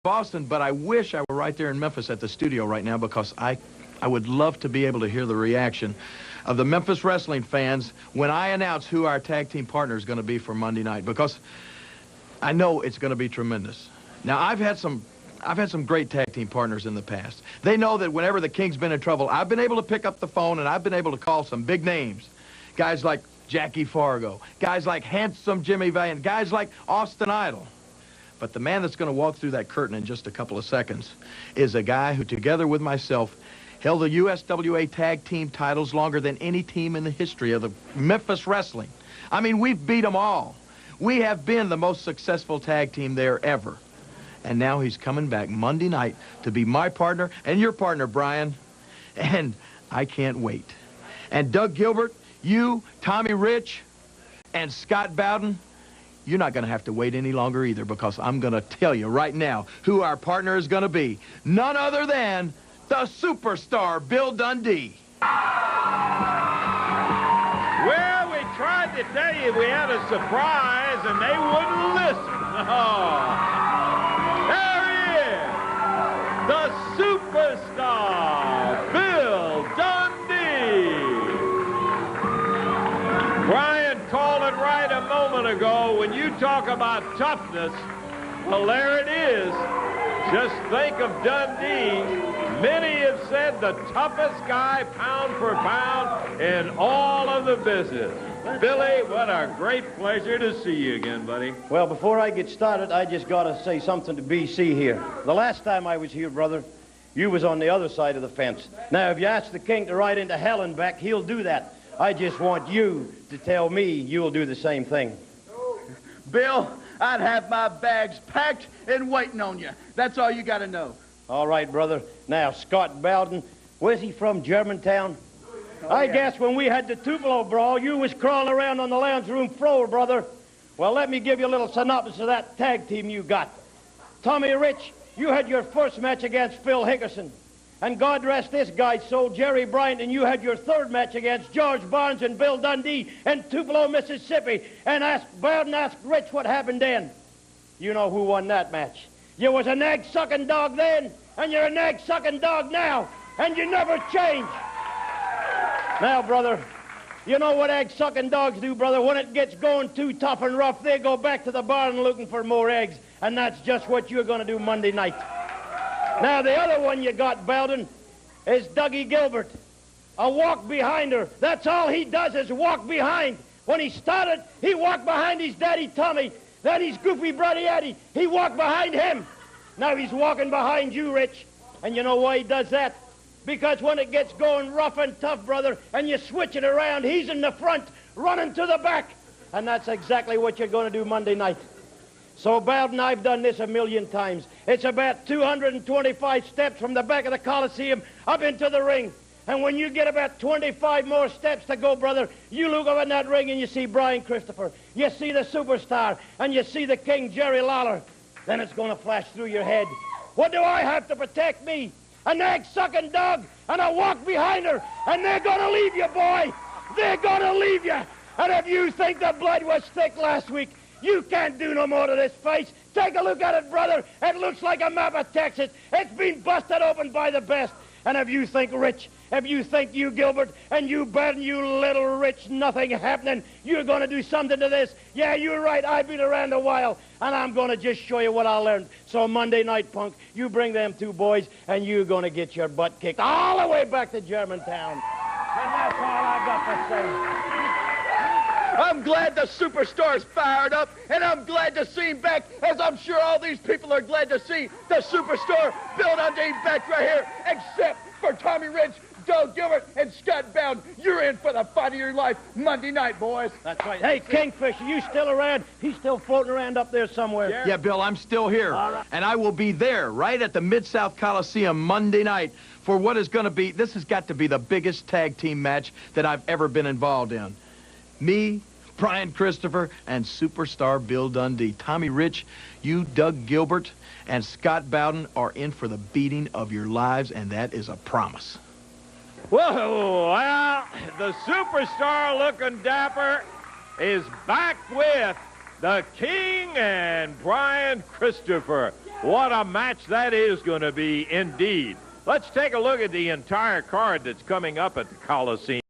Boston, but I wish I were right there in Memphis at the studio right now because I would love to be able to hear the reaction of the Memphis wrestling fans when I announce who our tag team partner is going to be for Monday night, because I know it's going to be tremendous. Now, I've had some great tag team partners in the past. They know that whenever the King's been in trouble, I've been able to pick up the phone and I've been able to call some big names. Guys like Jackie Fargo, guys like Handsome Jimmy Valiant, guys like Austin Idol. But the man that's going to walk through that curtain in just a couple of seconds is a guy who, together with myself, held the USWA tag team titles longer than any team in the history of the Memphis wrestling. I mean, we've beat them all. We have been the most successful tag team there ever. And now he's coming back Monday night to be my partner and your partner, Brian. And I can't wait. And Doug Gilbert, you, Tommy Rich, and Scott Bowden, you're not going to have to wait any longer either, because I'm going to tell you right now who our partner is going to be. None other than the superstar Bill Dundee. Well, we tried to tell you we had a surprise, and they wouldn't listen. Oh, there he is, the superstar Bill Dundee. Brian called it right a moment ago. When you talk about toughness, well, there it is. Just think of Dundee. Many have said the toughest guy pound for pound in all of the business. Billy, what a great pleasure to see you again, buddy. Well, before I get started, I just got to say something to BC here. The last time I was here, brother, you was on the other side of the fence. Now, if you ask the King to ride into hell and back, he'll do that. I just want you to tell me you'll do the same thing. Bill, I'd have my bags packed and waiting on you. That's all you got to know. All right, brother. Now, Scott Bowden, where's he from, Germantown? I guess when we had the Tupelo brawl, you was crawling around on the lounge room floor, brother. Well, let me give you a little synopsis of that tag team you got. Tommy Rich, you had your first match against Phil Hickerson. And God rest this guy's soul, Jerry Bryant, and you had your third match against George Barnes and Bill Dundee in Tupelo, Mississippi. And Bowden asked Rich what happened then. You know who won that match. You was an egg-sucking dog then, and you're an egg-sucking dog now, and you never change. Now, brother, you know what egg-sucking dogs do, brother? When it gets going too tough and rough, they go back to the barn looking for more eggs, and that's just what you're going to do Monday night. Now, the other one you got, Bowden, is Dougie Gilbert. A walk behind her. That's all he does is walk behind. When he started, he walked behind his daddy, Tommy. Then his goofy brother, Eddie. He walked behind him. Now he's walking behind you, Rich. And you know why he does that? Because when it gets going rough and tough, brother, and you switch it around, he's in the front, running to the back. And that's exactly what you're going to do Monday night. So, Bowden, I've done this a million times. It's about 225 steps from the back of the Coliseum up into the ring. And when you get about 25 more steps to go, brother, you look up in that ring and you see Brian Christopher. You see the superstar, and you see the King, Jerry Lawler. Then it's going to flash through your head. What do I have to protect me? An egg-sucking dog, and I walk behind her, and they're going to leave you, boy. They're going to leave you. And if you think the blood was thick last week, you can't do no more to this face. Take a look at it, brother. It looks like a map of Texas. It's been busted open by the best. And if you think Rich, if you think you Gilbert, and you Bowden, you little Rich, nothing happening, you're going to do something to this. Yeah, you're right. I've been around a while, and I'm going to just show you what I learned. So Monday night, punk, you bring them two boys, and you're going to get your butt kicked all the way back to Germantown. And that's all I got to say. I'm glad the superstar's fired up, and I'm glad to see him back, as I'm sure all these people are glad to see the superstar Bill Dundee back right here, except for Tommy Rich, Doug Gilbert, and Scott Bowden. You're in for the fight of your life Monday night, boys. That's right. Hey, Kingfisher, you still around? He's still floating around up there somewhere. Yeah, Bill, I'm still here. All right. And I will be there right at the Mid-South Coliseum Monday night for what is going to be, this has got to be the biggest tag team match that I've ever been involved in. Me, Brian Christopher, and superstar Bill Dundee. Tommy Rich, you, Doug Gilbert, and Scott Bowden are in for the beating of your lives, and that is a promise. Whoa, well, the superstar looking dapper is back with the King and Brian Christopher. What a match that is going to be indeed. Let's take a look at the entire card that's coming up at the Coliseum.